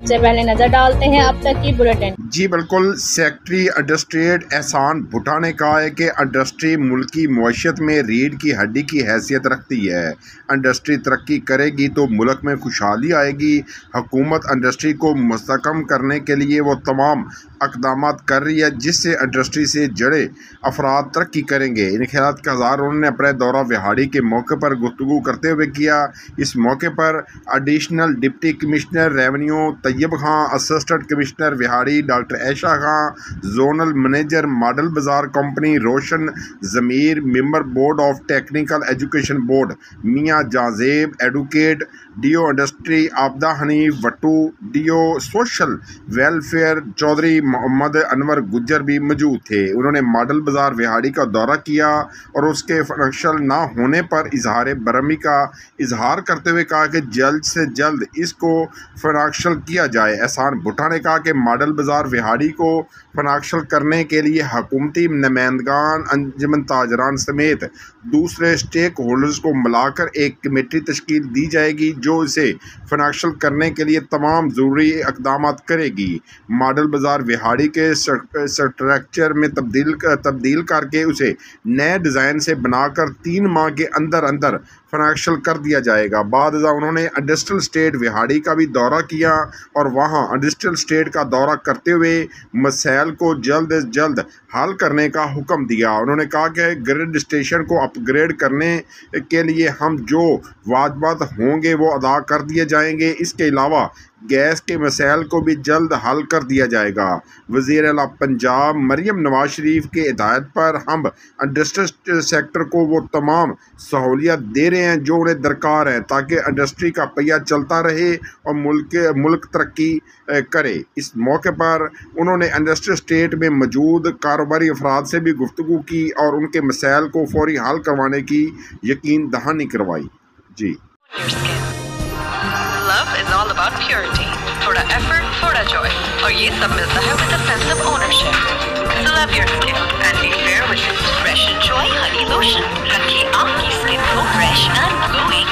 سب سے پہلے نظر ڈالتے ہیں اب تک کی بلیٹن۔ جی بالکل، سیکرٹری انڈسٹریٹ احسان بھٹا نے کہا ہے کہ انڈسٹری ملکی معیشت میں ریڑھ کی ہڈی کی حیثیت رکھتی ہے۔ انڈسٹری ترقی کرے گی تو ملک میں خوشحالی آئے گی۔ حکومت انڈسٹری کو مستحکم کرنے کے لیے وہ تمام اقدامات کر رہی ہے جس سے انڈسٹری سے جڑے افراد ترقی کریں گے۔ ان خیالات کا اظہار انہوں نے اپنے دورہ وہاڑی کے موقع پر گفتگو کرتے ہوئے کیا۔ اس موقع پر additional deputy commissioner revenue Tayyab Khan, assistant commissioner Vehari doctor Ayesha Khan, zonal manager model Bazaar company Roshan Zameer, member board of technical education board Mian Jahanzeb, advocate D O industry Abida Hanif Wattoo, D O social welfare Chaudhry Muhammad Anwar Gujjar بھی موجود تھے۔ انہوں نے ماڈل بازار وہاڑی کا دورہ کیا اور اس کے فنکشنل نہ ہونے پر اظہار برہمی کا اظہار کرتے ہوئے کہا کہ جلد سے جلد اس کو فنکشنل کیا جائے۔ احسان بھٹا نے کہا کہ ماڈل بازار وہاڑی کو فنکشنل کرنے کے لیے حکومتی نمائندگان، انجمن تاجران سمیت دوسرے اسٹیک ہولڈرز کو ملا کر ایک کمیٹی تشکیل دی جائے گی جو اسے فنکشنل کرنے کے لیے تمام ضروری اقدامات کرے گی۔ ماڈل بازار وہاڑی کے اسٹرکچر میں تبدیل کر کے اسے نئے ڈیزائن سے بنا کر 3 ماہ کے اندر اندر فنکشنل کر دیا جائے گا۔ بعد ازاں انہوں نے انڈسٹریل اسٹیٹ وہاڑی کا بھی دورہ کیا اور وہاں انڈسٹریل اسٹیٹ کا دورہ کرتے ہوئے مسائل کو جلد از جلد حل کرنے کا حکم دیا۔ انہوں نے کہا کہ گریڈ اسٹیشن کو اپ گریڈ کرنے کے لیے ہم جو واجبات ہوں گے وہ ادا کر دیے جائیں گے۔ اس کے علاوہ گیس کے مسائل کو بھی جلد حل کر دیا جائے گا۔ وزیر اعلیٰ پنجاب مریم نواز شریف کے ہدایت پر ہم انڈسٹری سیکٹر کو وہ تمام سہولیات دے رہے ہیں جو انہیں درکار ہیں تاکہ انڈسٹری کا پہیہ چلتا رہے اور ملک ترقی کرے۔ اس موقع پر انہوں نے انڈسٹری اسٹیٹ میں موجود کاروباری افراد سے بھی گفتگو کی اور ان کے مسائل کو فوری حل کروانے کی یقین دہانی کروائی۔ جی Love is all about purity. تھوڑا effort, تھوڑا joy. اور یہ سب ملتا ہے with a sense of ownership. So love your skin and be fair with it. Fresh and Joy Honey Lotion. رکھیں آپ کی skin کو fresh and glowing.